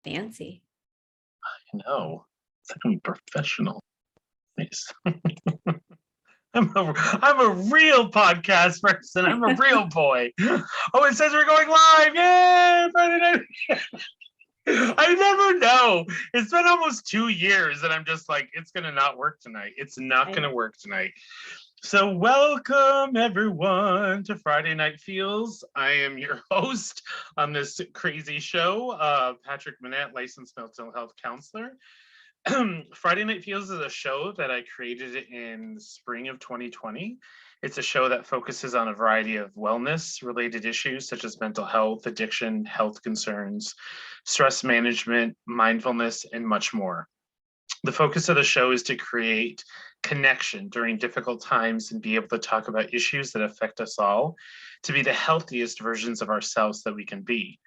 Fancy. I know. It's like I'm professional. Nice. I'm a real podcast person. I'm a real boy. Oh, it says we're going live. Yay! Friday night. I never know. It's been almost 2 years and I'm just like, it's gonna not work tonight. It's not gonna work tonight. So welcome everyone to Friday Night Feels. I am your host on this crazy show, Patrick Monette, licensed mental health counselor. Friday Night Feels is a show that I created in spring of 2020. It's a show that focuses on a variety of wellness related issues such as mental health, addiction, health concerns, stress management, mindfulness, and much more. The focus of the show is to create connection during difficult times and be able to talk about issues that affect us all, to be the healthiest versions of ourselves that we can be.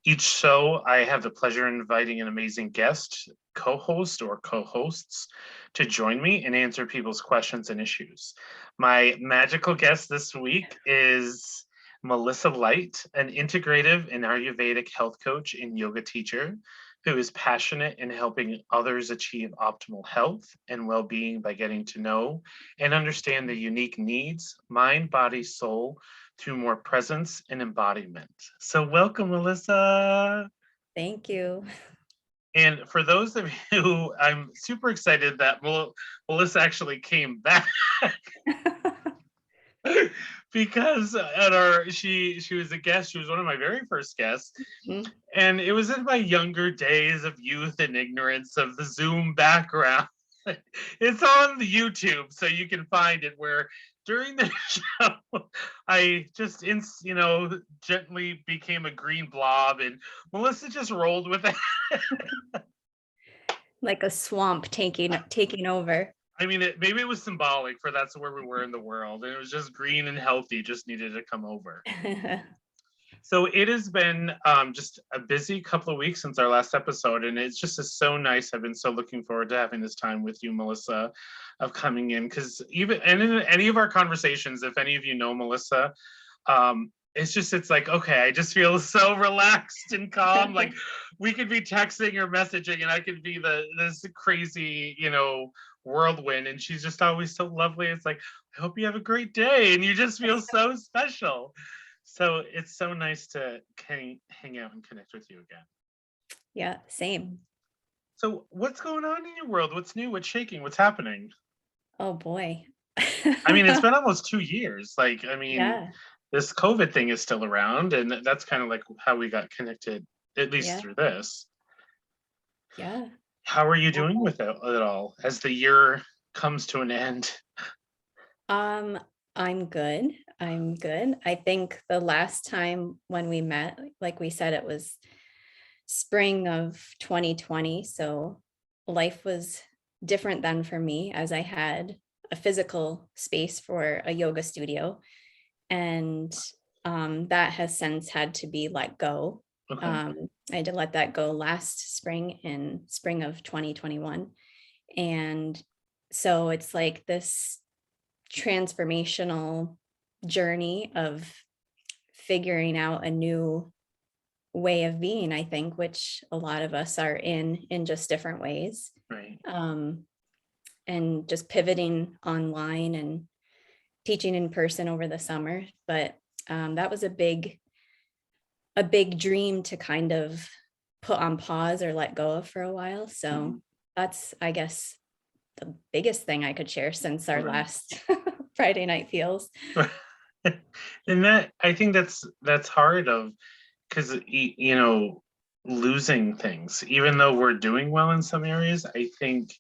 Each show, I have the pleasure of inviting an amazing guest, co-host or co-hosts to join me and answer people's questions and issues. My magical guest this week is Melissa Light, an integrative and Ayurvedic health coach and yoga teacher who is passionate in helping others achieve optimal health and well-being by getting to know and understand the unique needs, mind, body, soul, through more presence and embodiment. So welcome, Melissa. Thank you. And for those of you, I'm super excited that Melissa actually came back because she was a guest. She was one of my very first guests. Mm-hmm. And it was in my younger days of youth and ignorance of the Zoom background. It's on the YouTube, so you can find it, where during the show, I just, gently became a green blob and Melissa just rolled with it. Like a swamp taking over. I mean, maybe it was symbolic for that's where we were in the world. And it was just green and healthy, just needed to come over. So it has been just a busy couple of weeks since our last episode, and it's just so nice. I've been so looking forward to having this time with you, Melissa, of coming in, because in any of our conversations, if any of you know Melissa, it's like, okay, I just feel so relaxed and calm. Like we could be texting or messaging and I could be this crazy, whirlwind, and she's just always so lovely. It's like, I hope you have a great day, and you just feel so special. So it's so nice to hang out and connect with you again. Yeah, same. So what's going on in your world? What's new? What's shaking? What's happening? Oh boy. I mean, it's been almost 2 years. Yeah. This COVID thing is still around, and that's kind of like how we got connected, at least through this. Yeah. How are you doing with it all as the year comes to an end? I'm good. I think the last time when we met, like we said, it was spring of 2020. So life was different then for me, as I had a physical space for a yoga studio. And that has since had to be let go. Okay. I had to let that go last spring, in spring of 2021. And so it's like this transformational journey of figuring out a new way of being, I think, which a lot of us are in just different ways. Right. And just pivoting online and teaching in person over the summer. But that was a big dream to kind of put on pause or let go of for a while. So that's, I guess, the biggest thing I could share since our last Friday Night Feels. And that, I think that's hard because, losing things, even though we're doing well in some areas, I think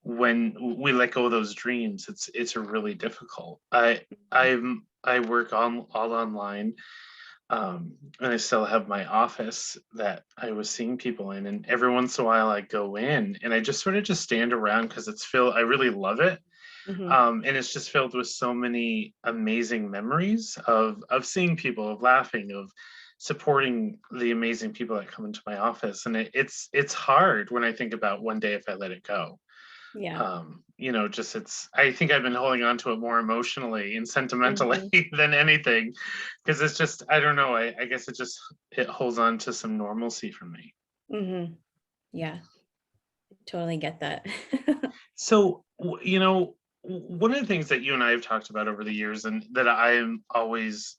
when we let go of those dreams, it's really difficult. I work all online. And I still have my office that I was seeing people in, and every once in a while I go in and I just sort of just stand around because I really love it. Mm-hmm. And it's just filled with so many amazing memories of seeing people, of laughing, of supporting the amazing people that come into my office. And it's hard when I think about one day if I let it go. Yeah. I think I've been holding on to it more emotionally and sentimentally than anything, because it's just, I don't know, I guess it holds on to some normalcy for me. Mm-hmm. Yeah, totally get that. So, one of the things that you and I have talked about over the years, and that I always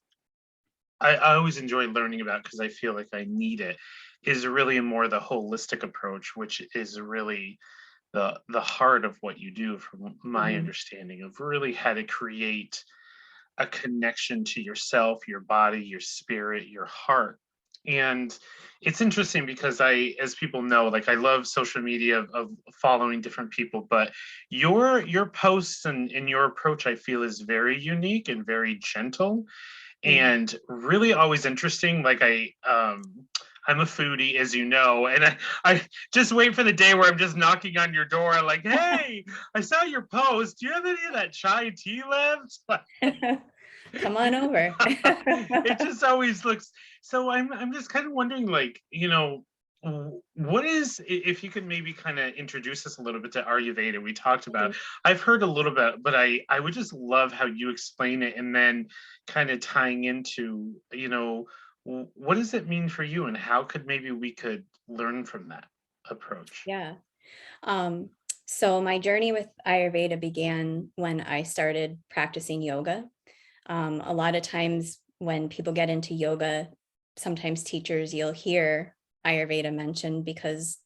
enjoy learning about because I feel like I need it, is really more the holistic approach, which is really the heart of what you do, from my Mhm. understanding of really how to create a connection to yourself, your body, your spirit, your heart. And it's interesting because as people know, like, I love social media, of following different people, but your posts and your approach, I feel, is very unique and very gentle, Mm. and really always interesting. Like, I'm a foodie, as you know, and I just wait for the day where I'm just knocking on your door, like, hey, I saw your post. Do you have any of that chai tea left? Come on over. It just always looks so. I'm just kind of wondering, like, what is, if you could maybe kind of introduce us a little bit to Ayurveda. We talked about, Mhm. I've heard a little bit, but I would just love how you explain it, and then kind of tying into, what does it mean for you, and how could maybe we could learn from that approach. Yeah. Um, so my journey with Ayurveda began when I started practicing yoga. A lot of times when people get into yoga, sometimes teachers, you'll hear Ayurveda mentioned because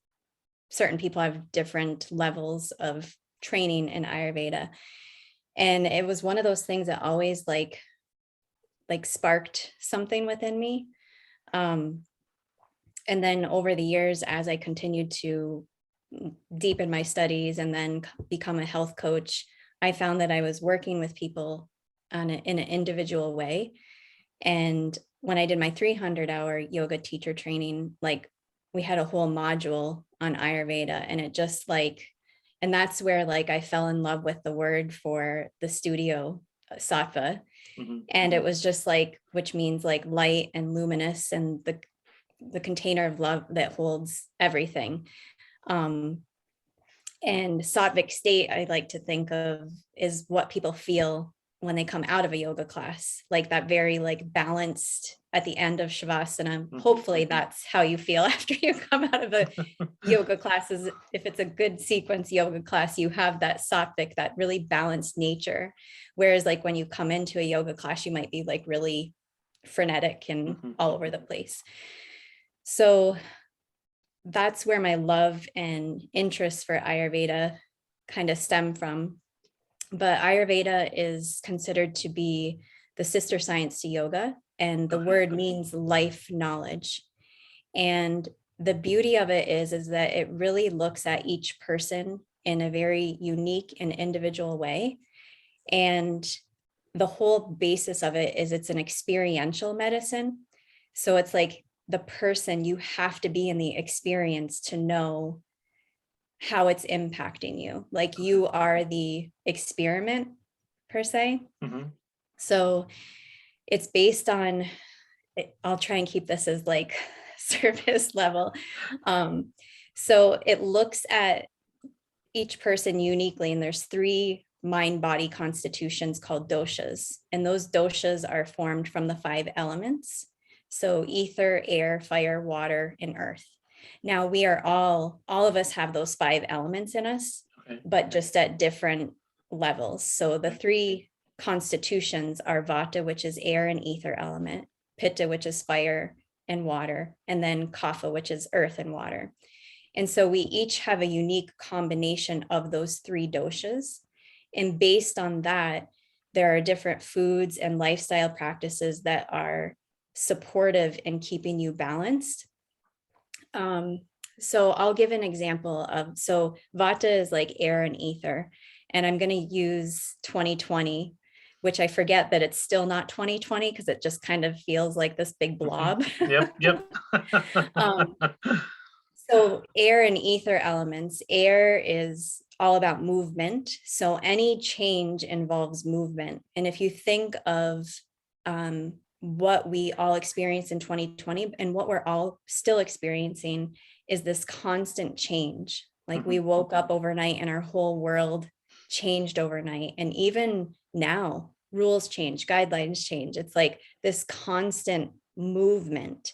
certain people have different levels of training in Ayurveda. And it was one of those things that always like sparked something within me. Um, and then over the years, as I continued to deepen my studies and then become a health coach, I found that I was working with people in an individual way. And when I did my 300-hour yoga teacher training, like, we had a whole module on Ayurveda, and it just like, and that's where like I fell in love with the word for the studio, sattva. Mhm. And it was just like, which means like light and luminous, and the container of love that holds everything. Um, and sattvic state, I like to think of, is what people feel when they come out of a yoga class, like that very like balanced at the end of Shavasana. Mhm. Hopefully that's how you feel after you come out of a yoga class. Is if it's a good sequence yoga class, you have that sattvic, that really balanced nature. Whereas like when you come into a yoga class, you might be like really frenetic and Mhm. all over the place. So that's where my love and interest for Ayurveda kind of stem from. But Ayurveda is considered to be the sister science to yoga, and the Okay. word means life knowledge. And the beauty of it is that it really looks at each person in a very unique and individual way. And the whole basis of it is it's an experiential medicine. So it's like the person, you have to be in the experience to know how it's impacting you. Like, Okay. you are the experiment per se. Mhm. So it's based on, I'll try and keep this as like surface level. Um, so it looks at each person uniquely, and there's three mind body constitutions called doshas, and those doshas are formed from the five elements, so ether, air, fire, water, and earth. Now we are all of us have those five elements in us, Okay. but just at different levels. So the Okay. three constitutions are vata, which is air and ether element, pitta, which is fire and water, and then kapha, which is earth and water. And so we each have a unique combination of those three doshas. And based on that, there are different foods and lifestyle practices that are supportive in keeping you balanced. Um, so I'll give an example of, so vata is like air and ether, and I'm going to use 2020, which I forget that it's still not 2020 because it just kind of feels like this big Mhm. blob. Yep. Yep. um, So air and ether elements, air is all about movement. So any change involves movement. And if you think of what we all experienced in 2020 and what we're all still experiencing is this constant change. Like, we Mhm. woke up overnight and our whole world changed overnight. And even now, rules change, guidelines change. It's like this constant movement.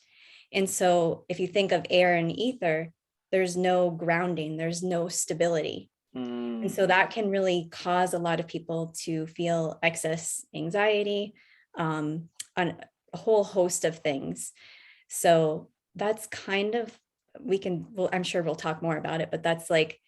And so if you think of air and ether, there's no grounding, there's no stability. And so that can really cause a lot of people to feel excess anxiety, on a whole host of things. So that's kind of, well, I'm sure we'll talk more about it, but that's like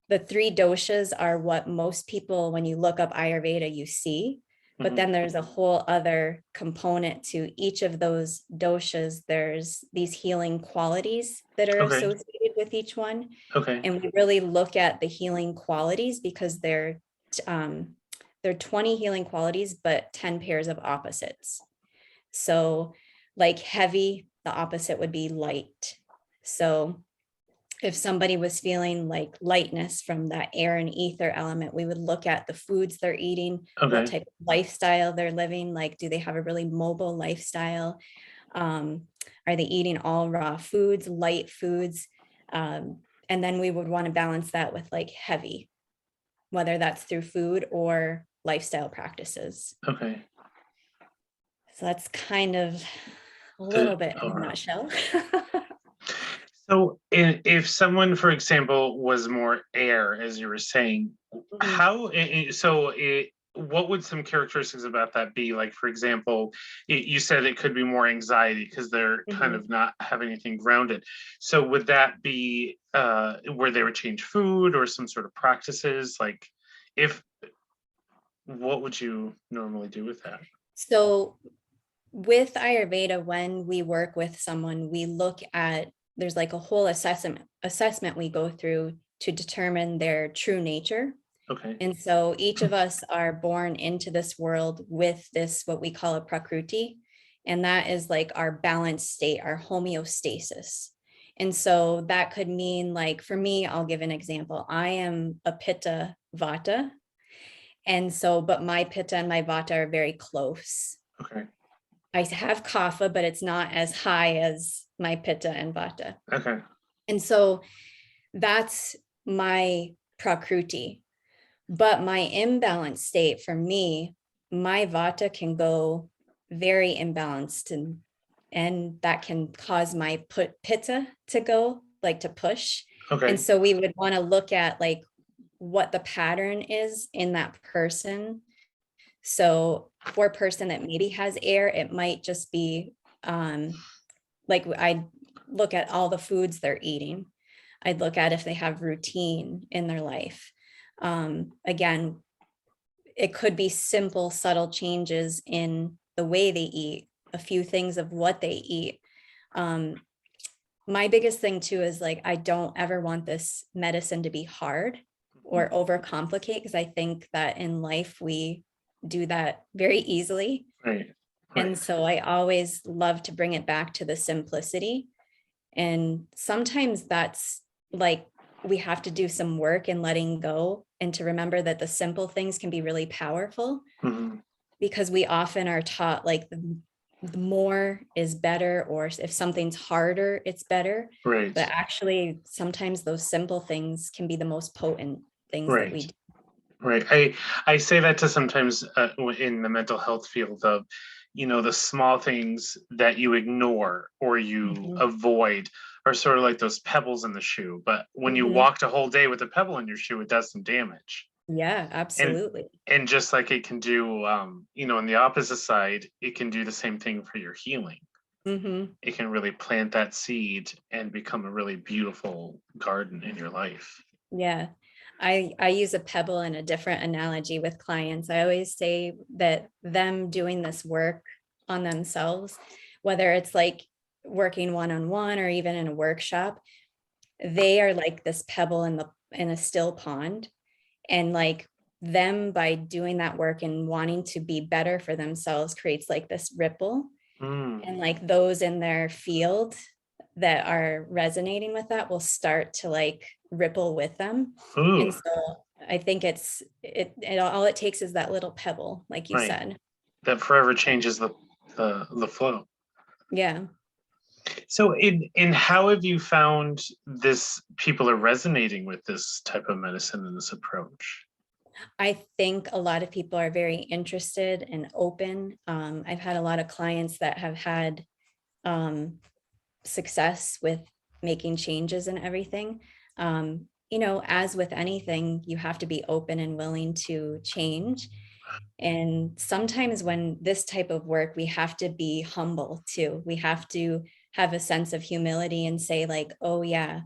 the three doshas are what most people, when you look up Ayurveda, you see. But then there's a whole other component to each of those doshas. There's these healing qualities that are Okay. associated with each one. Okay. And we really look at the healing qualities because they're 20 healing qualities, but 10 pairs of opposites. So like heavy, the opposite would be light. So if somebody was feeling like lightness from that air and ether element, we would look at the foods they're eating, what Okay. type of lifestyle they're living. Like, do they have a really mobile lifestyle? Are they eating all raw foods, light foods? And then we would want to balance that with like heavy, whether that's through food or lifestyle practices. Okay. So that's kind of a little bit in a Overall. nutshell. So if someone, for example, was more air, as you were saying, how, what would some characteristics about that be? Like, for example, you said it could be more anxiety because they're kind of not have anything grounded. So would that be where they would change food or some sort of practices? Like, what would you normally do with that? So with Ayurveda, when we work with someone, we look at, there's like a whole assessment we go through to determine their true nature. Okay. And so each of us are born into this world with this, what we call a Prakruti. And that is like our balanced state, our homeostasis. And so that could mean, like, for me, I'll give an example. I am a Pitta Vata. And so, but my Pitta and my Vata are very close. Okay. I have Kapha, but it's not as high as my Pitta and Vata. Okay. And so that's my Prakruti. But my imbalanced state, for me, my Vata can go very imbalanced, and that can cause my Pitta to go, like, to push. Okay. And so we would want to look at like what the pattern is in that person. So for a person that maybe has air, it might just be like I look at all the foods they're eating. I'd look at if they have routine in their life. Again, it could be simple, subtle changes in the way they eat, a few things of what they eat. My biggest thing too is like, I don't ever want this medicine to be hard or overcomplicate, because I think that in life we do that very easily. Right. And so I always love to bring it back to the simplicity. And sometimes that's like, we have to do some work in letting go and to remember that the simple things can be really powerful, because we often are taught like the more is better, or if something's harder, it's better. Right. But actually, sometimes those simple things can be the most potent things that we do. Right. I say that to sometimes in the mental health field of, the small things that you ignore or you avoid are sort of like those pebbles in the shoe. But when you walked a whole day with a pebble in your shoe, it does some damage. Yeah, absolutely. And just like it can do, on the opposite side, it can do the same thing for your healing. It can really plant that seed and become a really beautiful garden in your life. Yeah. I use a pebble in a different analogy with clients. I always say that them doing this work on themselves, whether it's like working one-on-one or even in a workshop, they are like this pebble in a still pond. And like them, by doing that work and wanting to be better for themselves, creates like this ripple. And like those in their field that are resonating with that will start to like ripple with them. And so I think it all it takes is that little pebble, like you said. That forever changes the flow. Yeah. So in how have you found this people are resonating with this type of medicine and this approach? I think a lot of people are very interested and open. I've had a lot of clients that have had success with making changes and everything. You know, as with anything, you have to be open and willing to change. And sometimes when this type of work, we have to be humble too. We have to have a sense of humility and say, like, oh, yeah,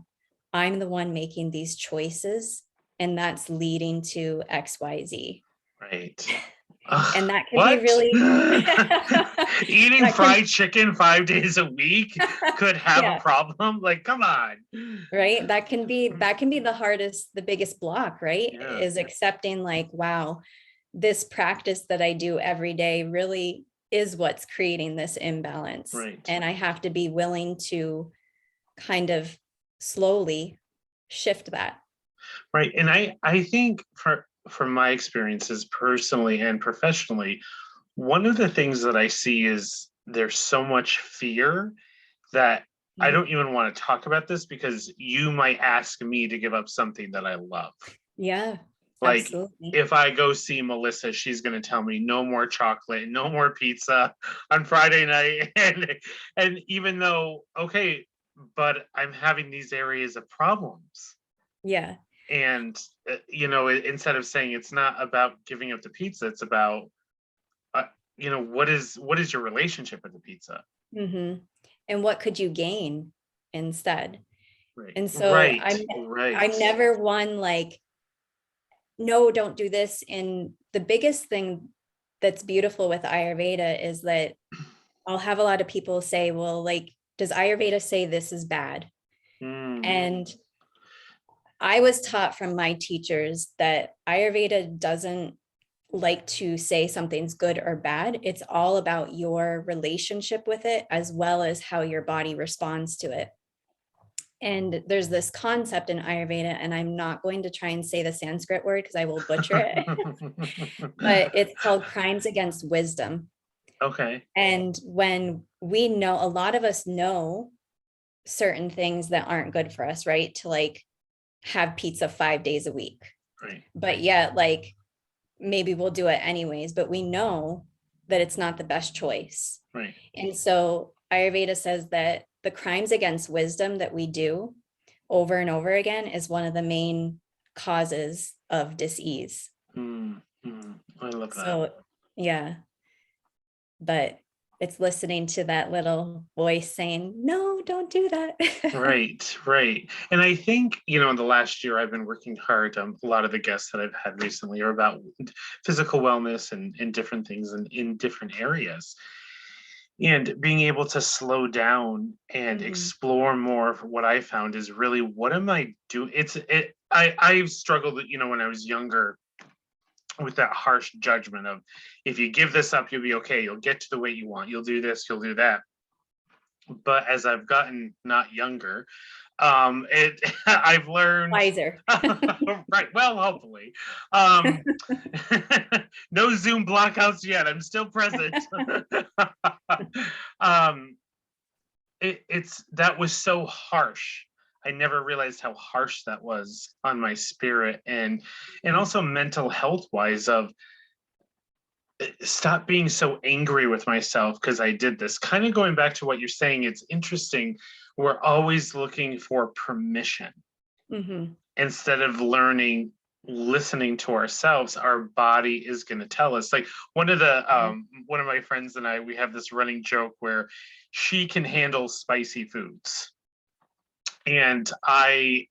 I'm the one making these choices, and that's leading to XYZ. Right. And that can be What? really, Eating that can, fried chicken 5 days a week could have a yeah, problem? Like, come on. right. That can be the hardest, the biggest block, right? Yeah, Is accepting, like, wow, this practice that I do every day really is what's creating this imbalance. right. And I have to be willing to kind of slowly shift that. Right. And I think from my experiences personally and professionally, one of the things that I see is there's so much fear that I Mhm. don't even want to talk about this because you might ask me to give up something that I love. Yeah, Like absolutely. if I go see Melissa, she's going to tell me no more chocolate, no more pizza on Friday night. And even though, okay, but I'm having these areas of problems. Yeah. And, instead of saying it's not about giving up the pizza, it's about, uh, what is your relationship with the pizza? Hmm. And what could you gain instead? Right. And so Right. I'm Right. never one like, no, don't do this. And the biggest thing that's beautiful with Ayurveda is that I'll have a lot of people say, well, like, does Ayurveda say this is bad? Mm, And I was taught from my teachers that Ayurveda doesn't like to say something's good or bad. It's all about your relationship with it, as well as how your body responds to it. And there's this concept in Ayurveda, and I'm not going to try and say the Sanskrit word because I will butcher it, but it's called crimes against wisdom. okay. And when we know, a lot of us know certain things that aren't good for us, right? To like have pizza 5 days a week. Right. But yet, like, maybe we'll do it anyways, but we know that it's not the best choice. Right. And so Ayurveda says that the crimes against wisdom that we do over and over again is one of the main causes of disease. I love that. So, yeah, but it's listening to that little voice saying, no, don't do that. Right, right. And I think, in the last year I've been working hard. A lot of the guests that I've had recently are about physical wellness and different things in different areas. And being able to slow down and Mhm. explore more of what I found is really what am I doing? I've struggled, when I was younger with that harsh judgment of if you give this up, you'll be okay. You'll get to the weight you want. You'll do this, you'll do that. But as I've gotten not younger, it I've learned Wiser. right. Well, hopefully, um, no Zoom blockouts yet. I'm still present. um, it's that was so harsh. I never realized how harsh that was on my spirit and Mhm. also mental health wise of stop being so angry with myself because I did this. Kind of going back to what you're saying, it's interesting. We're always looking for permission Mhm. instead of listening to ourselves. Our body is going to tell us. Like Yeah. one of my friends and I, we have this running joke where she can handle spicy foods and I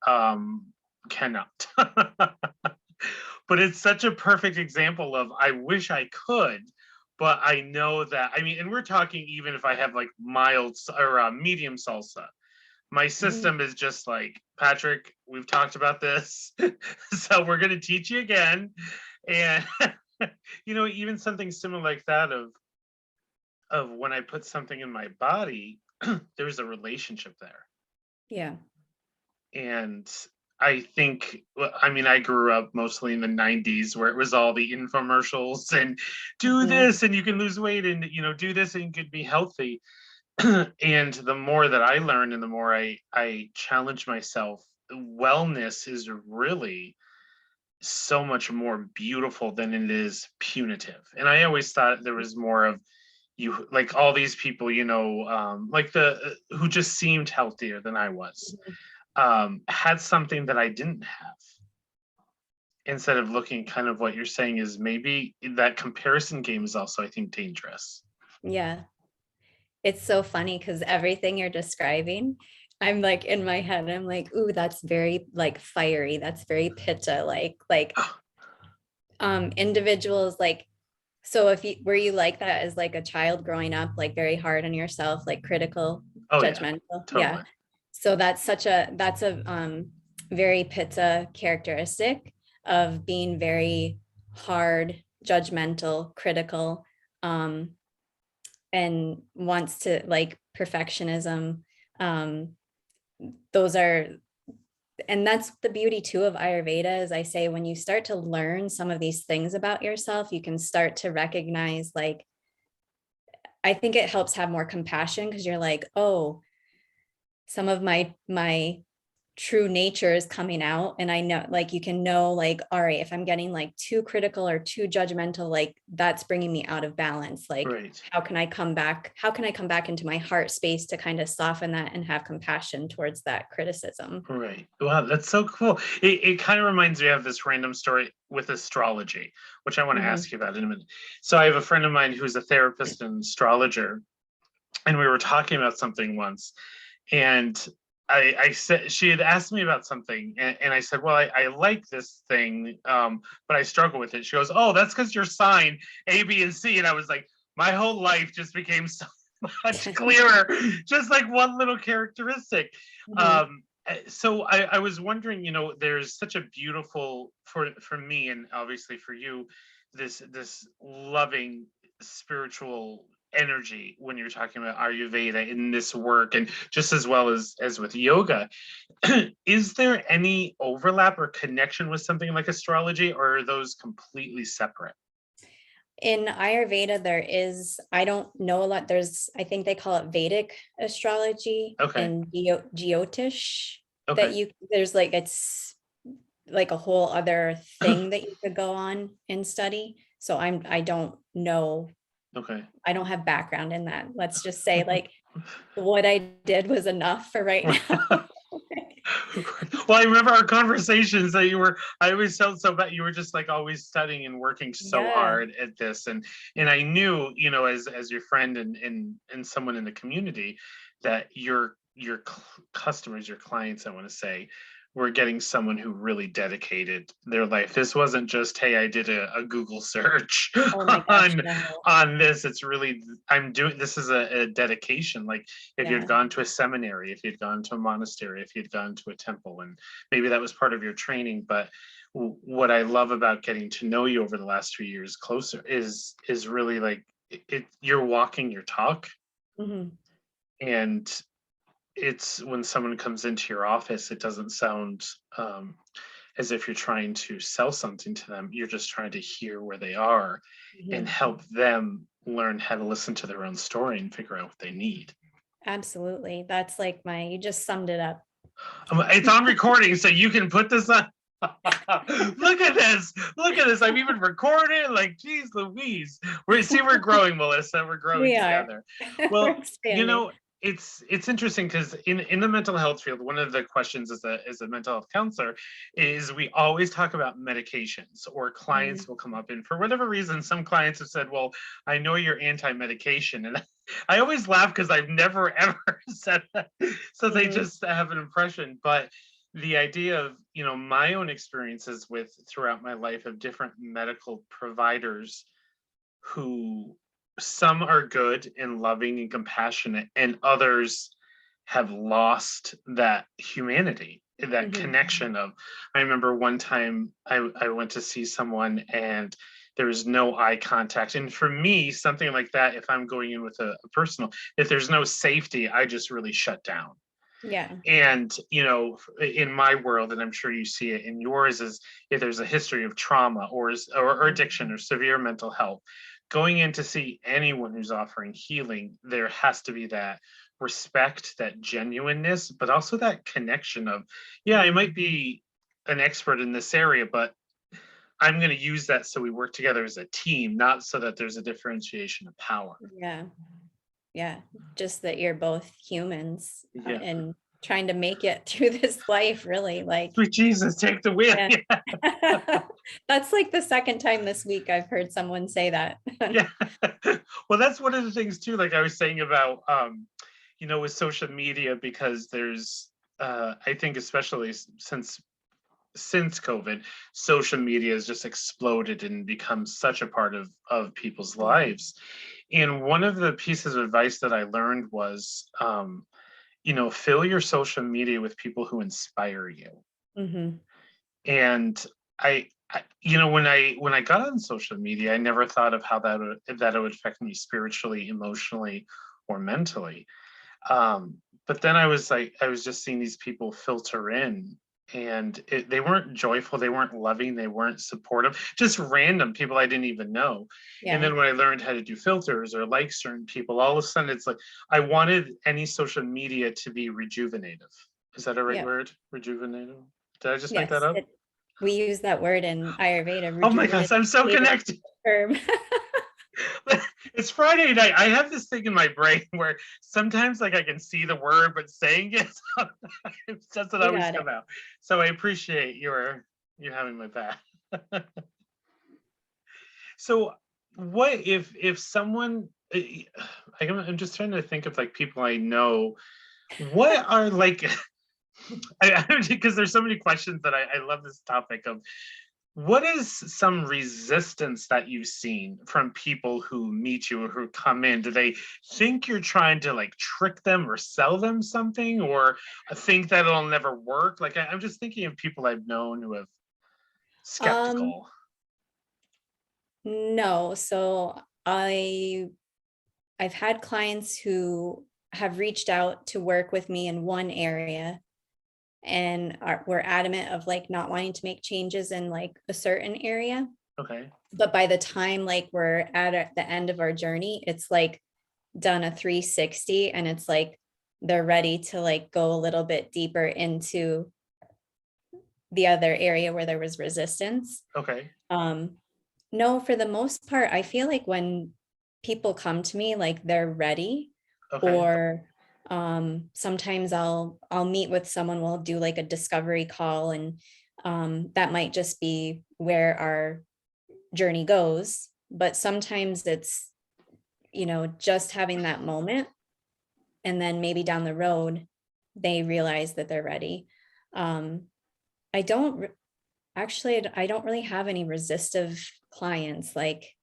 cannot. But it's such a perfect example of I wish I could, but I know that I mean, and we're talking even if I have like or medium salsa, my Mhm. system is just like Patrick. We've talked about this, so we're going to teach you again, and even something similar like that of when I put something in my body, there's a relationship there. Yeah. And I think, well, I mean, I grew up mostly in the 90s where it was all the infomercials and do Mhm. this and you can lose weight and, do this and you could be healthy. And the more that I learned and the more I challenge myself, wellness is really so much more beautiful than it is punitive. And I always thought there was more of, you like all these people, like the who just seemed healthier than I was, had something that I didn't have. Instead of looking kind of what you're saying is maybe that comparison game is also, I think, dangerous. Yeah. It's so funny because everything you're describing, I'm like in my head, I'm like, ooh, that's very like fiery. That's very pitta, like individuals like, so if you were you like that as like a child growing up, like very hard on yourself, like critical, Oh yeah, judgmental. Yeah. totally. So that's a very pitta characteristic of being very hard, judgmental, critical, um, and wants to like perfectionism. Um, those are, and that's the beauty too of Ayurveda, is I say, when you start to learn some of these things about yourself, you can start to recognize, like, I think it helps have more compassion because you're like, oh, some of my true nature is coming out. And I know, like, you can know, like, all right, if I'm getting like too critical or too judgmental, like that's bringing me out of balance. Like, Right. how can I come back? How can I come back into my heart space to kind of soften that and have compassion towards that criticism? Right. Wow, that's so cool. It kind of reminds me of this random story with astrology, which I want to Mhm. ask you about in a minute. So I have a friend of mine who's a therapist and astrologer, and we were talking about something once, and I said she had asked me about something, and I said, well, I like this thing, but I struggle with it. She goes, oh, that's because your sign A, B, and C, and I was like, my whole life just became so much clearer, just like one little characteristic. Mhm. So I was wondering, there's such a beautiful for me, and obviously for you, this loving spiritual energy when you're talking about Ayurveda in this work, and just as well as with yoga. Is there any overlap or connection with something like astrology, or are those completely separate? In Ayurveda, there is, I don't know a lot. There's, I think they call it Vedic astrology Okay. and Jyotish, that Okay. you, there's like, it's like a whole other thing that you could go on and study. So I don't know. Okay. I don't have background in that. Let's just say, like, what I did was enough for right now. Well, I remember our conversations that I always felt so bad. You were just like always studying and working so Yeah. hard at this. And I knew, as your friend and someone in the community, that your customers, your clients, I want to say, were getting someone who really dedicated their life. This wasn't just, hey, I did a Google search Oh my gosh, on no. on this. It's really, I'm doing this is a dedication. Like, if you'd Yeah. gone to a seminary, if you'd gone to a monastery, if you'd gone to a temple, and maybe that was part of your training. But what I love about getting to know you over the last 2 years closer is really like you're walking your talk. Mhm. And it's when someone comes into your office, it doesn't sound as if you're trying to sell something to them. You're just trying to hear where they are and Mhm. help them learn how to listen to their own story and figure out what they need. Absolutely. That's like you just summed it up. It's on recording, so you can put this on. Look at this. Look at this. I've even recorded. Like, geez Louise. We're growing, Melissa. We're growing We are. together. We're Well, you expanding. know, it's interesting because in the mental health field, one of the questions as a mental health counselor is we always talk about medications, or clients Mhm. will come up, and for whatever reason, some clients have said, well, I know you're anti-medication. And I always laugh because I've never ever said that. So they Mhm. just have an impression. But the idea of, my own experiences with throughout my life of different medical providers, who some are good and loving and compassionate, and others have lost that humanity, that Mhm. connection of, I remember one time I went to see someone, and there was no eye contact. And for me, something like that, if I'm going in with a personal, if there's no safety, I just really shut down. Yeah. And in my world, and I'm sure you see it in yours, is if there's a history of trauma, or addiction, or severe mental health, going in to see anyone who's offering healing, there has to be that respect, that genuineness, but also that connection of, yeah, I might be an expert in this area, but I'm going to use that so we work together as a team, not so that there's a differentiation of power. Yeah, just that you're both humans Yeah. and trying to make it through this life, really. Like, Sweet Jesus, take the wheel. yeah. That's like the second time this week I've heard someone say that. Yeah. Well, that's one of the things too, like I was saying about with social media, because there's I think especially since COVID, social media has just exploded and become such a part of people's lives. And one of the pieces of advice that I learned was fill your social media with people who inspire you. Mm-hmm. And when I got on social media, I never thought of how that it would affect me spiritually, emotionally, or mentally. But then I was just seeing these people filter in, and they weren't joyful, they weren't loving, they weren't supportive, just random people I didn't even know. And Yeah. then when I learned how to do filters or like certain people, all of a sudden it's like I wanted any social media to be rejuvenative. Is that a right Yeah. word? Rejuvenative? Did I just make that Yes. up? We use that word in Ayurveda, Oh my gosh, I'm so rejuvenative connected. term. It's Friday night. I have this thing in my brain where sometimes like I can see the word, but saying it sometimes doesn't You always got it. come out. So I appreciate you having my back. So what if someone I'm just trying to think of like people I know, what are like because there's so many questions that I love this topic of what is some resistance that you've seen from people who meet you or who come in? Do they think you're trying to like trick them or sell them something, or think that it'll never work? Like I'm just thinking of people I've known who have Um, skeptical. no. So I've had clients who have reached out to work with me in one area and were adamant of like not wanting to make changes in like a certain area. Okay. But by the time like we're at the end of our journey, it's like done a 360 and it's like they're ready to like go a little bit deeper into the other area where there was resistance. Okay. No, for the most part, I feel like when people come to me, like they're ready, Okay. or sometimes I'll meet with someone, we'll do like a discovery call, and that might just be where our journey goes. But sometimes it's, just having that moment, and then maybe down the road, they realize that they're ready. Um, I don't re- Actually, I don't really have any resistive clients. Like,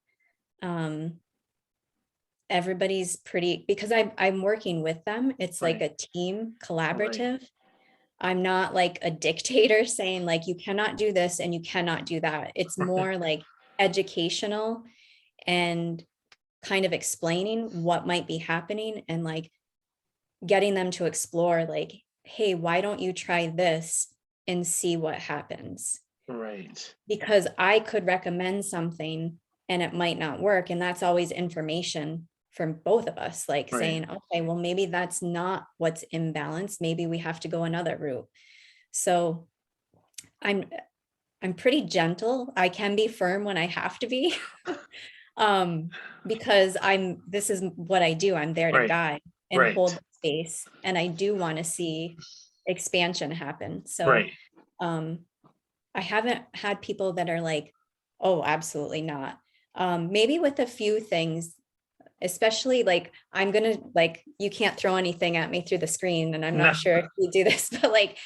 everybody's pretty, because I'm working with them. It's like Right. a team Right. collaborative. I'm not like a dictator saying like you cannot do this and you cannot do that. It's more like educational and kind of explaining what might be happening and like getting them to explore like, hey, why don't you try this and see what happens? Right. Because I could recommend something and it might not work. And that's always information from both of us, like Right. saying, okay, well, maybe that's not what's imbalanced. Maybe we have to go another route. So I'm I'm pretty gentle. I can be firm when I have to be. um, because this is what I do. I'm there to Right. guide and hold Right. the space. And I do want to see expansion happen. So Right. um I haven't had people that are like, oh, absolutely not. Maybe with a few things, especially like I'm gonna like you can't throw anything at me through the screen, and I'm No. not sure if you do this, but like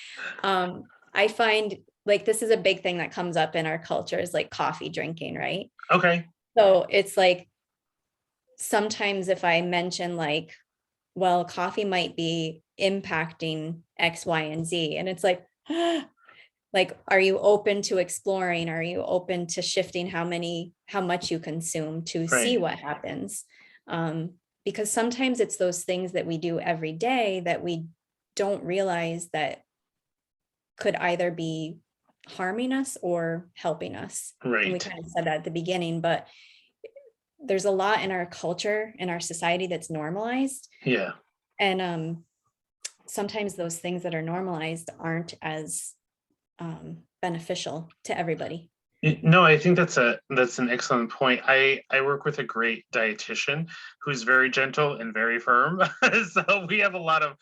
I find like this is a big thing that comes up in our culture is like coffee drinking, right? Okay. So it's like sometimes if I mention like, well, coffee might be impacting X, Y, and Z, and it's like, like, are you open to exploring? Are you open to shifting how much you consume to see Right. what happens? Because sometimes it's those things that we do every day that we don't realize that could either be harming us or helping us. And we Right. kind of said that at the beginning, but there's a lot in our culture, in our society that's normalized. Yeah. And sometimes those things that are normalized aren't as beneficial to everybody. No, I think that's an excellent point. I work with a great dietitian who's very gentle and very firm. So we have a lot of,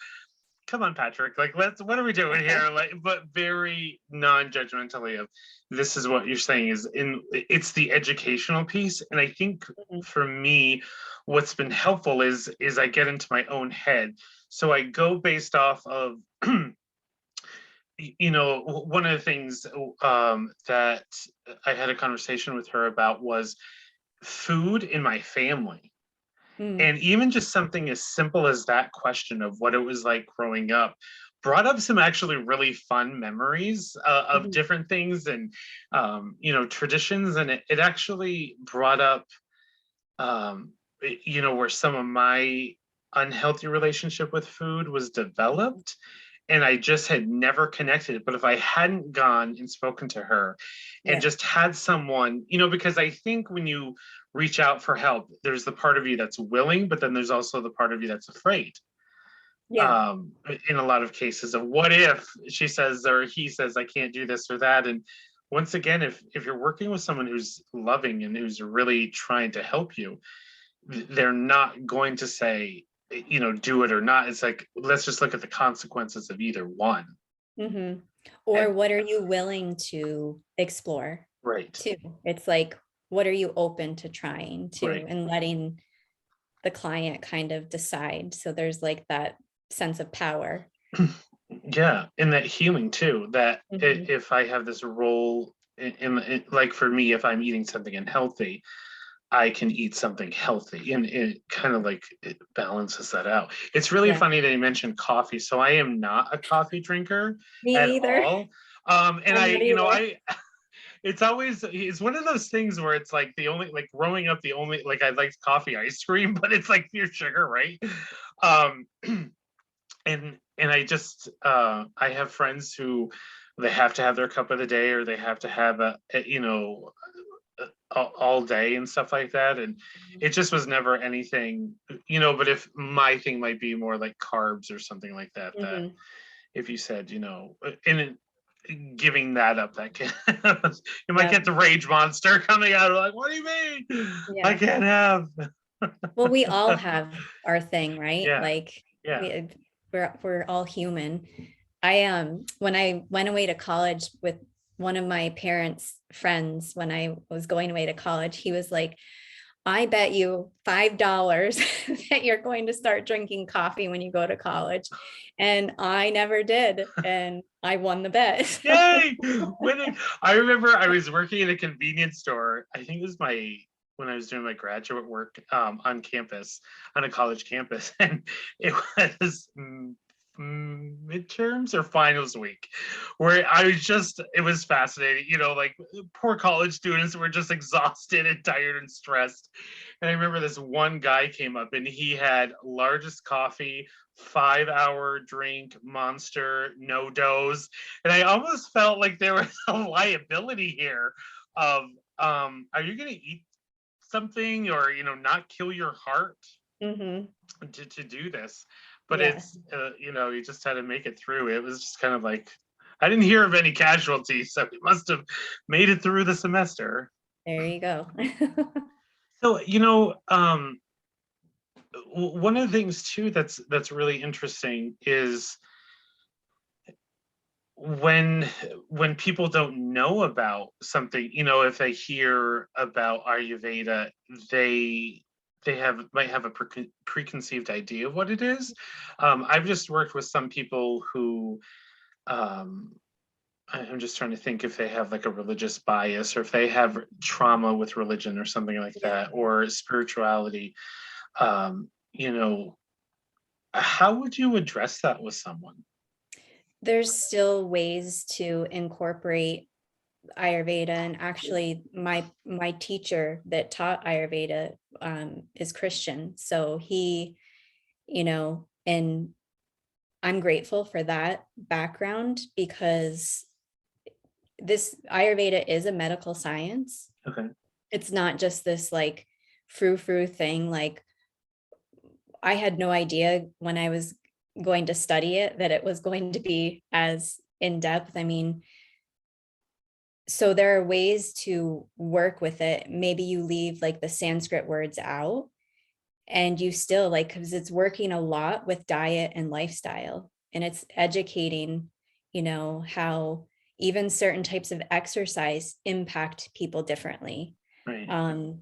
come on, Patrick, like what are we doing here? Like, but very non-judgmentally of, this is what you're saying is it's the educational piece. And I think Mhm. for me, what's been helpful is I get into my own head. So I go based off of one of the things that I had a conversation with her about was food in my family. Mm, And even just something as simple as that question of what it was like growing up brought up some actually really fun memories of mhm, different things and, traditions. And it actually brought up, where some of my unhealthy relationship with food was mhm. developed. And I just had never connected it. But if I hadn't gone and spoken to her and Yeah. just had someone, because I think when you reach out for help, there's the part of you that's willing, but then there's also the part of you that's afraid. Yeah. Um, in a lot of cases of what if she says or he says, I can't do this or that. And once again, if you're working with someone who's loving and who's really trying to help you, they're not going to say, do it or not. It's like, let's just look at the consequences of either one. Hmm. Or And what are you willing to explore right, too? It's like, what are you open to trying to right. and letting the client kind of decide. So there's like that sense of power. Yeah, and that healing too, that Hmm. if I have this role like for me, if I'm eating something unhealthy, I can eat something healthy, and it kind of like it balances that out. It's really Yeah. funny that you mentioned coffee. So I am not a coffee drinker Me at neither. all. And I'm I, not either. it's one of those things where it's like the only, like growing up, the only, like I liked coffee ice cream, but it's like pure sugar, right? Um, and I just I have friends who they have to have their cup of the day or they have to have all day and stuff like that, and it just was never anything, but if my thing might be more like carbs or something like that, that Hmm. if you said, and giving that up, that can you might Yeah. get the rage monster coming out of like, what do you mean I Yeah. can't have. Well, we all have our thing, right? Yeah, Like yeah. we're all human. I when I went away to college with one of my parents' friends when I was going away to college, he was like, I bet you $5 that you're going to start drinking coffee when you go to college. And I never did. And I won the bet. Yay! Winning. I remember I was working in a convenience store. I think it was when I was doing my graduate work on campus, on a college campus, and it was midterms or finals week, where it was fascinating. Like poor college students were just exhausted and tired and stressed. And I remember this one guy came up and he had largest coffee, 5-hour drink, monster, no dose, and I almost felt like there was a liability here of, are you going to eat something or, not kill your heart Hmm. to do this? But Yeah, it's, you just had to make it through. It was just kind of like, I didn't hear of any casualties, so we must have made it through the semester. there you go. So, one of the things too that's really interesting is when when people don't know about something, if they hear about Ayurveda, they might have a preconceived idea of what it is. I've just worked with some people who, um, I'm just trying to think if they have like a religious bias or if they have trauma with religion or something like Yeah. that, or spirituality. Um, you know, how would you address that with someone? There's still ways to incorporate Ayurveda, and actually my teacher that taught Ayurveda is Christian. So he, and I'm grateful for that background because this Ayurveda is a medical science. Okay. It's not just this like frou-frou thing. Like I had no idea when I was going to study it that it was going to be as in depth. I mean, so there are ways to work with it. Maybe you leave like the Sanskrit words out, and you still like, because it's working a lot with diet and lifestyle, and it's educating, how even certain types of exercise impact people differently. Right.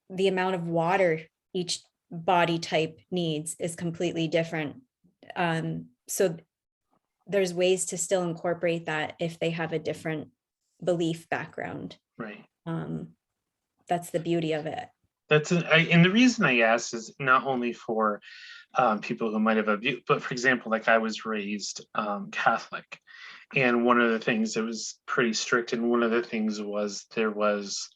The amount of water each body type needs is completely different. So there's ways to still incorporate that if they have a different belief background. Right. That's the beauty of it. And the reason I asked is not only for people who might have abused, but for example, like I was raised Catholic, and one of the things that was pretty strict, and one of the things was there was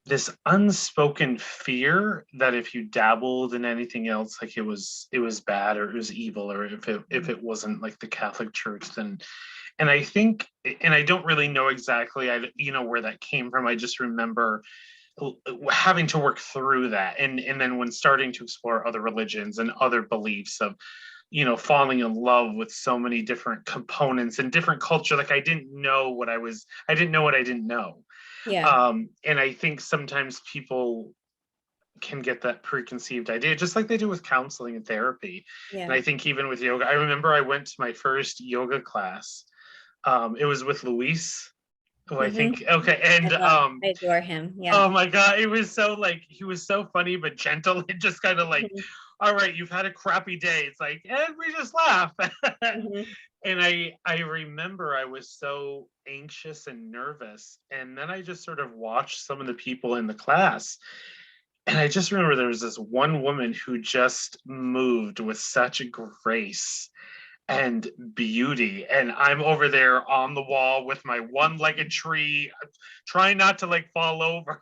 this unspoken fear that if you dabbled in anything else, like it was bad or it was evil, or if it wasn't like the Catholic Church, then. And I think, and I don't really know exactly, where that came from. I just remember having to work through that, and then when starting to explore other religions and other beliefs of, falling in love with so many different components and different culture. Like I didn't know what I didn't know. Yeah. And I think sometimes people can get that preconceived idea, just like they do with counseling and therapy. And Yeah. I think even with yoga, I remember I went to my first yoga class. It was with Luis, who I think, okay. And I adore him. Yeah. oh my God, it was so like, he was so funny, but gentle, and just kind of like, all right, you've had a crappy day. It's like, and we just laugh. And I remember I was so anxious and nervous. And then I just sort of watched some of the people in the class. And I just remember there was this one woman who just moved with such grace and beauty. And I'm over there on the wall with my one-legged tree, trying not to like fall over.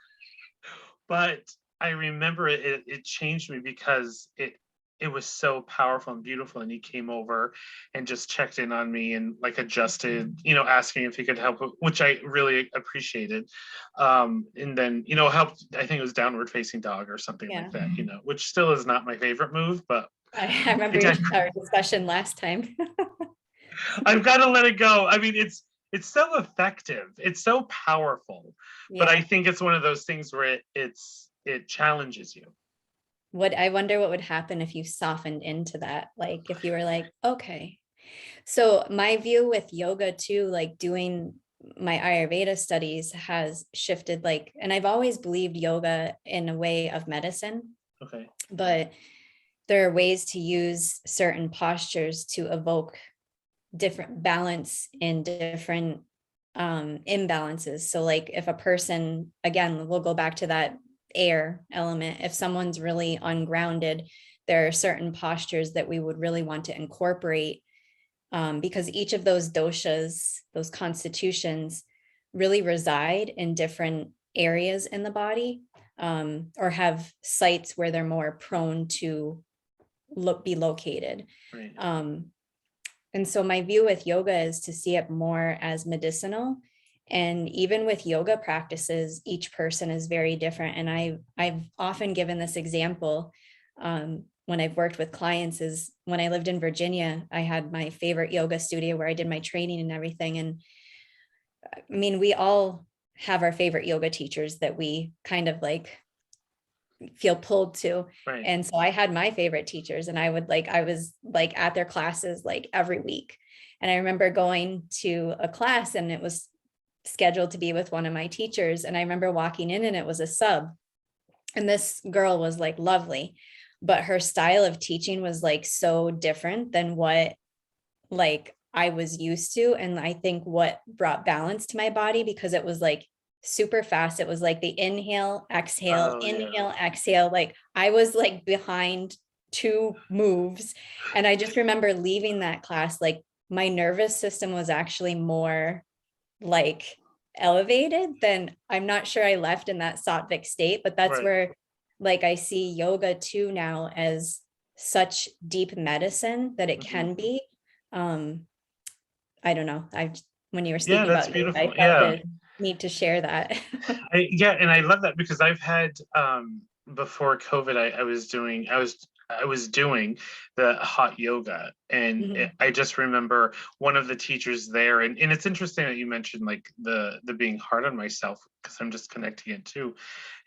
But I remember it changed me because it was so powerful and beautiful. And he came over and just checked in on me and like adjusted, asking if he could help, which I really appreciated. And then, helped, I think it was downward facing dog or something like that, which still is not my favorite move, but I remember our discussion last time. I've got to let it go. I mean, it's so effective. It's so powerful, but I think it's one of those things where it challenges you. I wonder what would happen if you softened into that. Like if you were like, okay. So my view with yoga too, like doing my Ayurveda studies has shifted, like, and I've always believed yoga in a way of medicine. Okay. But there are ways to use certain postures to evoke different balance in different imbalances. So like if a person, again, we'll go back to that air element, if someone's really ungrounded, there are certain postures that we would really want to incorporate, because each of those doshas, those constitutions, really reside in different areas in the body, or have sites where they're more prone to be located. Right. And so my view with yoga is to see it more as medicinal. And even with yoga practices, each person is very different. And I've often given this example when I've worked with clients, is when I lived in Virginia, I had my favorite yoga studio where I did my training and everything. And I mean, we all have our favorite yoga teachers that we kind of like feel pulled to. Right. And so I had my favorite teachers, and I was like at their classes like every week. And I remember going to a class and it was scheduled to be with one of my teachers. And I remember walking in and it was a sub. And this girl was like lovely, but her style of teaching was like so different than what like I was used to. And I think what brought balance to my body, because it was like super fast. It was like the inhale, exhale, inhale, exhale. Like I was like behind two moves. And I just remember leaving that class, like my nervous system was actually more like elevated than, I'm not sure I left in that sattvic state, but that's where like I see yoga too now as such deep medicine that it can be. I don't know. When you were speaking that's about beautiful. yoga, I felt the need to share that. And I love that because I've had before COVID, I was I was doing the hot yoga, and Mhm. I just remember one of the teachers there, and it's interesting that you mentioned like the being hard on myself, because I'm just connecting it too,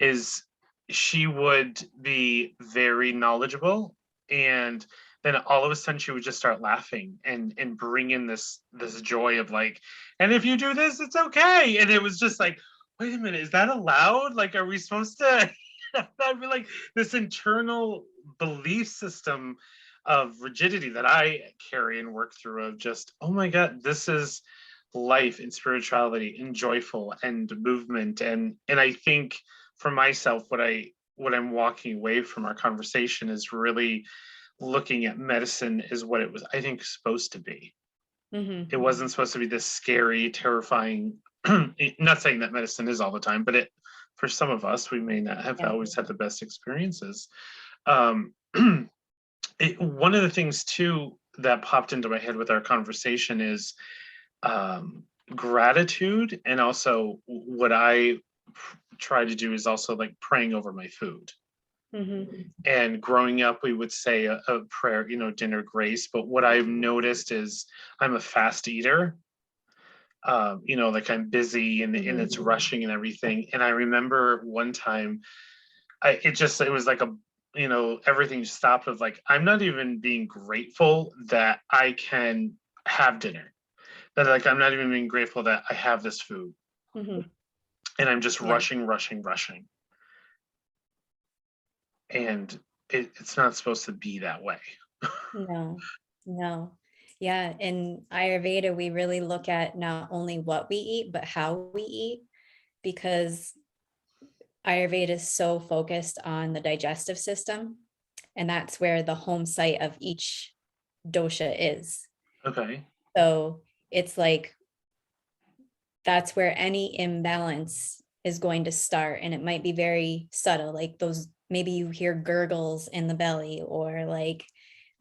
is she would be very knowledgeable, and then all of a sudden she would just start laughing and bring in this joy of like, and if you do this, it's okay, and it was just like, wait a minute, is that allowed? Like, are we supposed to? I'd be like this internal belief system of rigidity that I carry and work through of just, oh my God, this is life and spirituality and joyful and movement. And I think for myself, what I'm walking away from our conversation is really looking at medicine as what it was, I think, supposed to be. Mhm. It wasn't supposed to be this scary, terrifying, not saying that medicine is all the time, but it, for some of us, we may not have Yeah. always had the best experiences. Um, one of the things too that popped into my head with our conversation is um, gratitude, and also what I try to do is also like praying over my food. Mhm. And growing up, we would say a prayer, dinner grace. But what I've noticed is I'm a fast eater. Like I'm busy and Mhm. it's rushing and everything. And I remember one time it was like everything stopped of like, I'm not even being grateful that I can have dinner. That like I'm not even being grateful that I have this food. Mhm. And I'm just Yeah. rushing, rushing, rushing. And it's not supposed to be that way. No, no. Yeah. In Ayurveda, we really look at not only what we eat, but how we eat, because Ayurveda is so focused on the digestive system. And that's where the home site of each dosha is. Okay. So it's like that's where any imbalance is going to start. And it might be very subtle, like those, maybe you hear gurgles in the belly, or like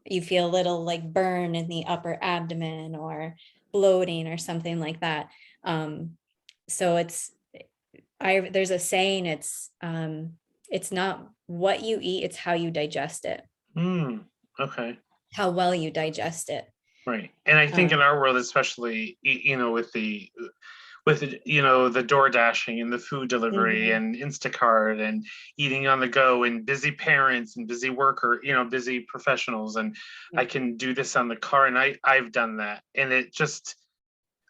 you feel a little like burn in the upper abdomen, or bloating or something like that. So there's a saying, it's not what you eat, it's how you digest it, Okay. how well you digest it. Right. And I think in Um, our world, especially, with the door dashing and the food delivery mhm, and Instacart and eating on the go and busy parents and busy worker, busy professionals. And I yeah, can do this on the car. And I've done that. And it just,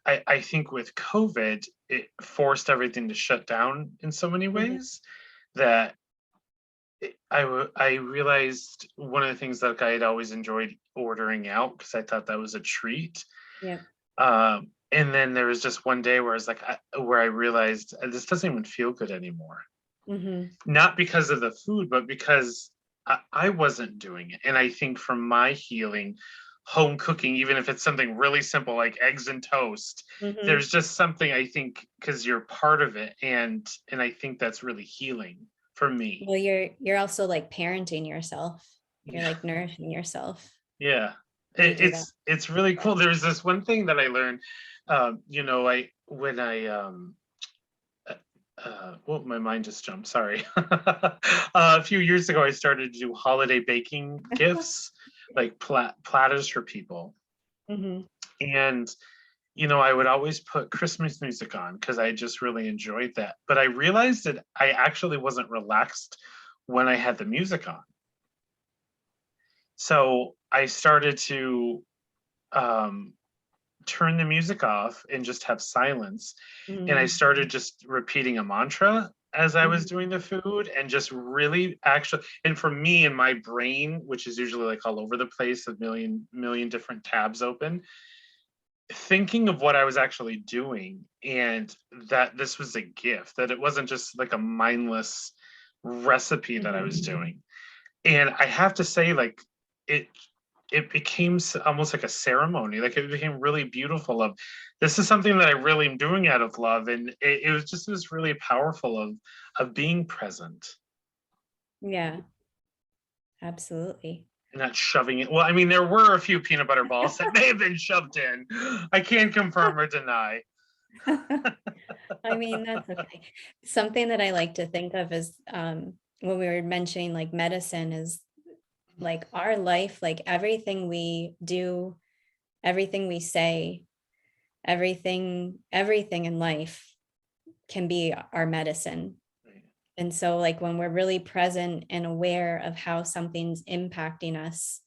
I think with COVID, it forced everything to shut down in so many mhm, ways that I realized one of the things that I had always enjoyed ordering out, because I thought that was a treat. yeah, And then there was just one day where where I realized this doesn't even feel good anymore. mhm, Not because of the food, but because I wasn't doing it. And I think from my healing, home cooking, even if it's something really simple like eggs and toast, mhm. there's just something, I think, because you're part of it, and I think that's really healing for me. Well, you're also like parenting yourself. You're Yeah. like nourishing yourself Yeah, when you do that. it's really cool. There's this one thing that I learned. I when I well, my mind just jumped. Sorry. A few years ago, I started to do holiday baking gifts, like platters for people, Mhm. and I would always put Christmas music on because I just really enjoyed that. But I realized that I actually wasn't relaxed when I had the music on. So I started to um, turn the music off and just have silence. And I Mhm. started just repeating a mantra as I was Mhm. doing the food, and just really actually, and for me in my brain, which is usually like all over the place, a million different tabs open, thinking of what I was actually doing, and that this was a gift, that it wasn't just like a mindless recipe that I was Mhm. doing. And I have to say, like, it it became almost like a ceremony. Like it became really beautiful. Of this is something that I really am doing out of love, and it was really powerful of being present Yeah, absolutely. and not shoving it. Well, I mean, there were a few peanut butter balls that may have been shoved in. I can't confirm or deny. I mean, that's okay. Something that I like to think of is when we were mentioning like medicine is like our life, like everything we do, everything we say, everything in life can be our medicine. Right. And so like when we're really present and aware of how something's impacting us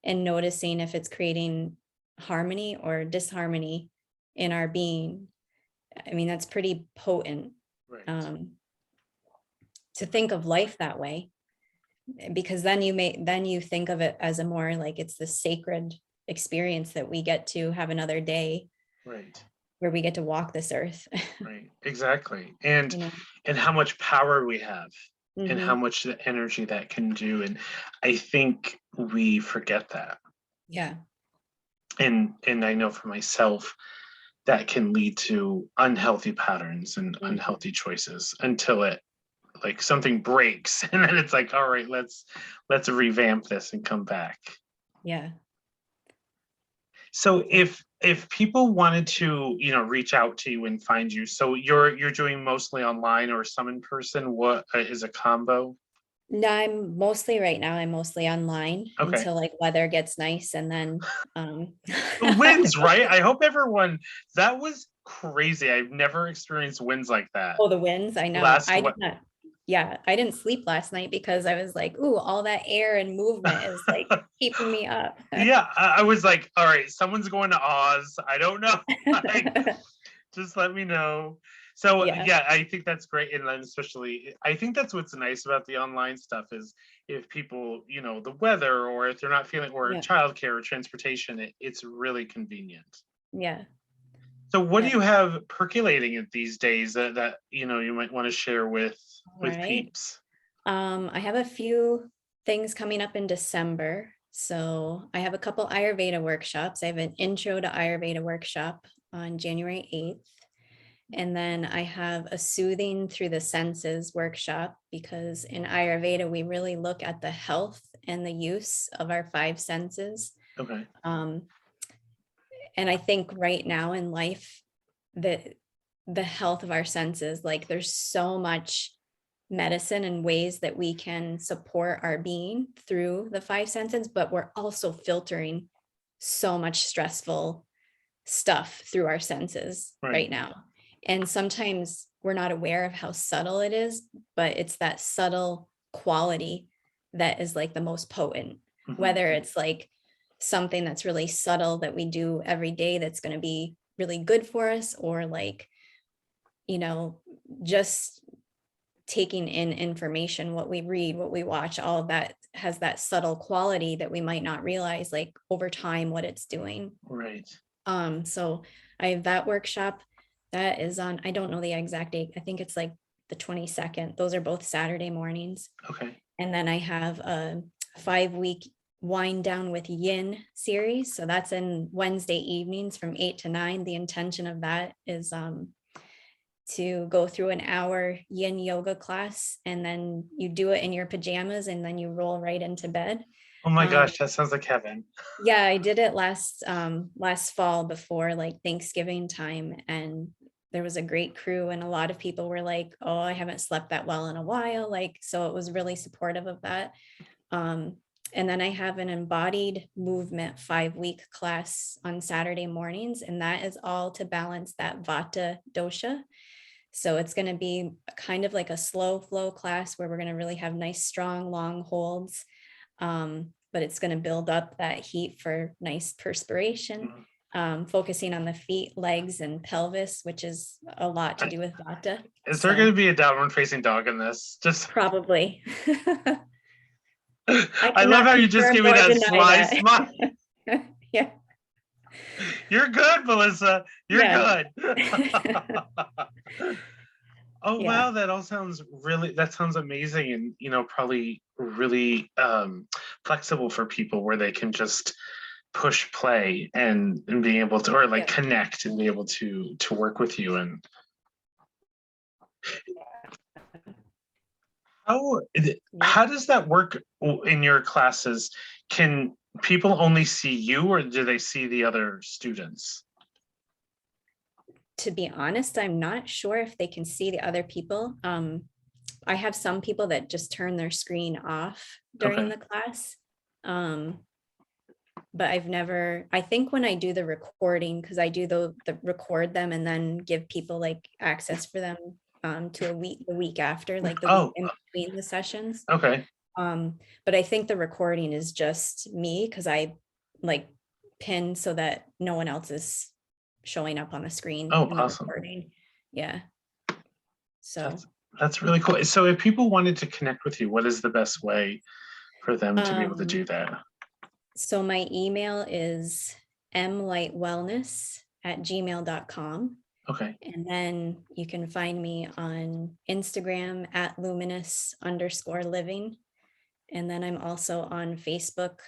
and noticing if it's creating harmony or disharmony in our being, I mean, that's pretty potent, Right. to think of life that way, because then you think of it as a more like it's the sacred experience that we get to have another day Right. where we get to walk this earth. Right. Exactly. And You know. how much power we have and how Mhm. much the energy that can do. And I think we forget that. Yeah. And I know for myself that can lead to unhealthy patterns and Mhm. unhealthy choices until it like something breaks and then it's like, all right, let's revamp this and come back. Yeah. So if people wanted to, reach out to you and find you, so you're doing mostly online or some in person, what is a combo? No, I'm mostly online Okay. until like weather gets nice, and then um The winds, right? I hope everyone, that was crazy. I've never experienced winds like that. oh, the winds, I know. Last I did what not. Yeah, I didn't sleep last night because I was like, ooh, all that air and movement is like keeping me up. yeah, I was like, all right, someone's going to Oz. I don't know. Like, just let me know. So Yeah. yeah, I think that's great. And then especially I think that's what's nice about the online stuff is if people, the weather or if they're not feeling or Yeah. childcare or transportation, it's really convenient. Yeah. So what do Yeah. you have percolating at these days that you might want to share with All right. peeps? I have a few things coming up in December. So I have a couple Ayurveda workshops. I have an intro to Ayurveda workshop on January 8th. And then I have a soothing through the senses workshop, because in Ayurveda, we really look at the health and the use of our five senses. Okay. Um, and I think right now in life, that the health of our senses, like there's so much medicine and ways that we can support our being through the five senses, but we're also filtering so much stressful stuff through our senses right Right. now. And sometimes we're not aware of how subtle it is, but it's that subtle quality that is like the most potent, Mhm. whether it's like something that's really subtle that we do every day that's going to be really good for us, or like, just taking in information, what we read, what we watch, all of that has that subtle quality that we might not realize like over time what it's doing. Right. So I have that workshop that is on, I don't know the exact date. I think it's like the 22nd. Those are both Saturday mornings. Okay. And then I have a 5-week wind down with yin series. So that's in Wednesday evenings from 8 to 9. The intention of that is to go through an hour yin yoga class, and then you do it in your pajamas and then you roll right into bed. Oh my Um, gosh, that sounds like heaven. yeah, I did it last fall before like Thanksgiving time, and there was a great crew, and a lot of people were like, oh, I haven't slept that well in a while, like, so it was really supportive of that. um and then I have an embodied movement 5-week class on Saturday mornings, and that is all to balance that vata dosha. So it's going to be kind of like a slow flow class where we're going to really have nice, strong, long holds. But it's going to build up that heat for nice perspiration, Mhm. focusing on the feet, legs, and pelvis, which is a lot to I- do with vata. Is there going So to be a downward facing dog in this? Just probably. I I love cannot how you just confirm give me nor that deny sly smile. that. Yeah. You're good, Melissa. You're Yeah. good. Oh Yeah. wow, that sounds amazing and probably really flexible for people where they can just push play and be able to or like Yeah. connect and be able to work with you. And how Yeah. how does that work in your classes? Can people only see you or do they see the other students? To be honest, I'm not sure if they can see the other people. I have some people that just turn their screen off during Okay. the class. But I think when I do the recording, because I do the record them and then give people like access for them to the week after, like the week Oh, in between the sessions. okay. But I think the recording is just me because I like pin so that no one else is showing up on the screen Oh, in the awesome. recording. Yeah. So That's really cool. So if people wanted to connect with you, what is the best way for them to be able to do um that? so my email is mlightwellness@gmail.com. Okay. And then you can find me on Instagram at luminous_living. And then I'm also on Facebook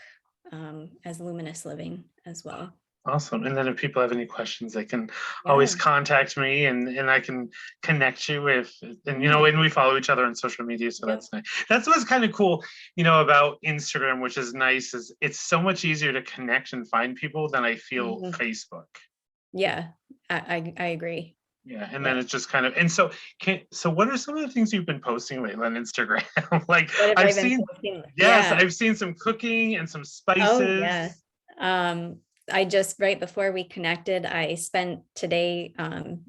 as Luminous Living as well. Awesome. And then if people have any questions, they can always Yeah. contact me and I can connect you with, and Yeah. and we follow each other on social media. So Yep. that's nice. That's what's kind of cool, about Instagram, which is nice, is it's so much easier to connect and find people than I feel Mhm. Facebook. Yeah. I agree. Yeah. And then Yeah. it's just kind of, and so what are some of the things you've been posting lately on Instagram? Like What have I I've been seen, posting? yes, Yeah. I've seen some cooking and some Oh, yeah. spices. I just, right before we connected, I spent today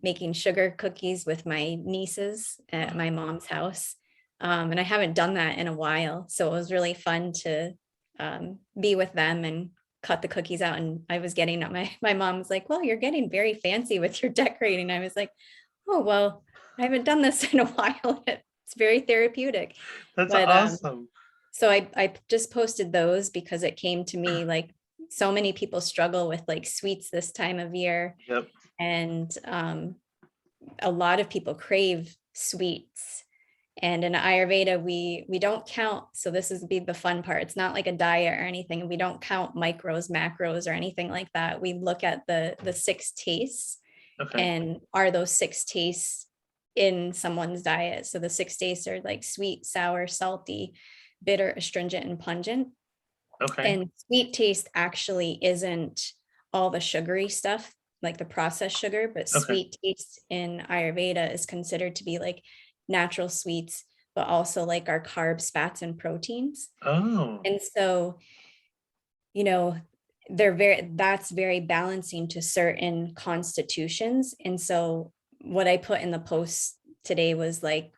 making sugar cookies with my nieces at my mom's house. And I haven't done that in a while. So it was really fun to be with them and cut the cookies out. And I was getting up, my mom was like, well, you're getting very fancy with your decorating. I was like, oh, well, I haven't done this in a while. It's very therapeutic. That's But awesome. so I just posted those because it came to me like so many people struggle with like sweets this time of year. Yep. And a lot of people crave sweets. And in Ayurveda, we don't count. So this is be the fun part. It's not like a diet or anything. We don't count micros, macros, or anything like that. We look at the six tastes Okay. and are those six tastes in someone's diet. So the six tastes are like sweet, sour, salty, bitter, astringent, and pungent. Okay. And sweet taste actually isn't all the sugary stuff, like the processed sugar, but Okay. sweet taste in Ayurveda is considered to be like natural sweets, but also like our carbs, fats, and proteins. Oh. And so, you know, that's very balancing to certain constitutions. And so what I put in the post today was like,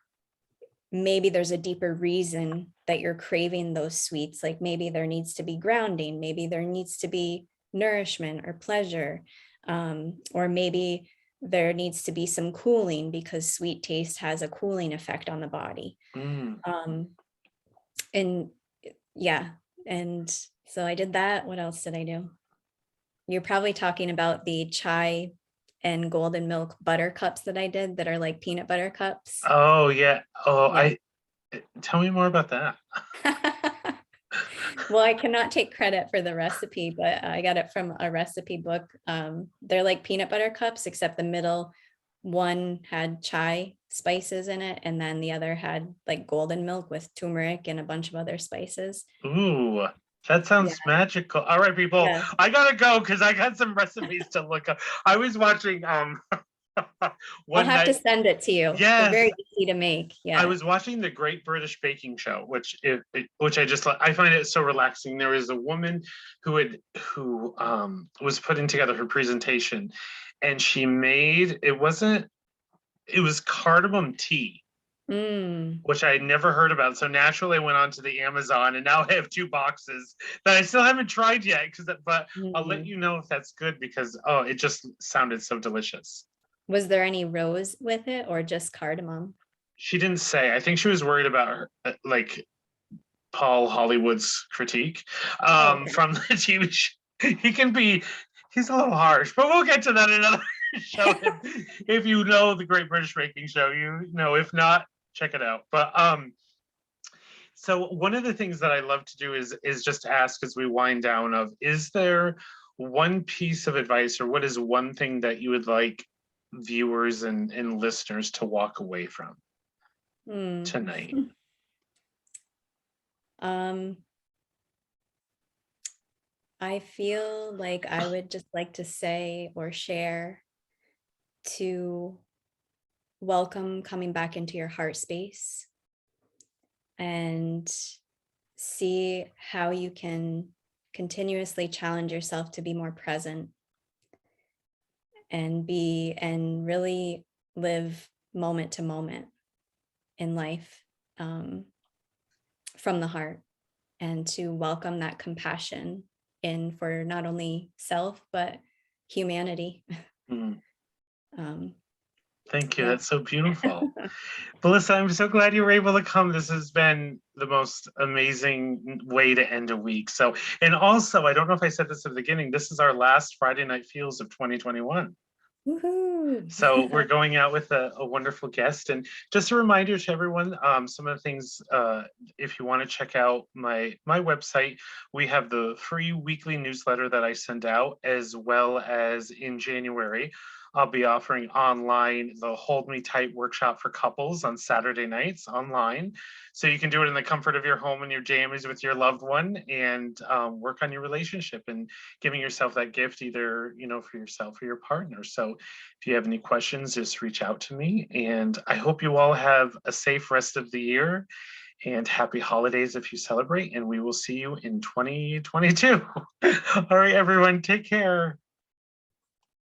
maybe there's a deeper reason that you're craving those sweets. Like maybe there needs to be grounding, maybe there needs to be nourishment or pleasure, or maybe there needs to be some cooling because sweet taste has a cooling effect on the body. Mm. And yeah, and so I did that. What else did I do? You're probably talking about the chai and golden milk butter cups that I did that are like peanut butter cups. Oh yeah. Oh, Yeah. tell me more about that. Well, I cannot take credit for the recipe, but I got it from a recipe book. They're like peanut butter cups, except the middle one had chai spices in it, and then the other had like golden milk with turmeric and a bunch of other spices. Ooh, that Yeah, sounds magical. All right, people, yeah. I gotta go because I got some recipes to look up. I was watching I'll one have to night. send it to you. They're Yes, very easy to make. I Yeah. was watching the Great British Baking Show, which I find it so relaxing. There was a woman who was putting together her presentation, and she made it was cardamom tea, Mm, which I had never heard about. So naturally, I went onto the Amazon, and now I have 2 boxes that I still haven't tried yet. But I'll let mm. you know if that's good because it just sounded so delicious. Was there any rose with it or just cardamom? She didn't say. I think she was worried about her, like Paul Hollywood's critique Oh, okay. from the TV show. He can be, he's a little harsh, but we'll get to that in another show. If you know the Great British Baking Show, you know. If not, check it out. But so one of the things that I love to do is just ask as we wind down of, is there one piece of advice or what is one thing that you would like viewers and listeners to walk away from Mm. tonight? Um, I feel like I would just like to say or share to welcome coming back into your heart space and see how you can continuously challenge yourself to be more present and really live moment to moment in life, um, from the heart, and to welcome that compassion in for not only self but humanity. Mm, um, thank you. yeah. That's so beautiful. Melissa, I'm so glad you were able to come. This has been the most amazing way to end a week. So, and also, I don't know if I said this at the beginning, this is our last Friday Night Feels of 2021. Woohoo. So we're going out with a wonderful guest. And just a reminder to everyone, some of the things, if you want to check out my website, we have the free weekly newsletter that I send out, as well as in January, I'll be offering online the Hold Me Tight workshop for couples on Saturday nights online. So you can do it in the comfort of your home and your jammies with your loved one, and work on your relationship and giving yourself that gift, either, for yourself or your partner. So if you have any questions, just reach out to me. And I hope you all have a safe rest of the year and happy holidays if you celebrate. And we will see you in 2022. All right, everyone, take care.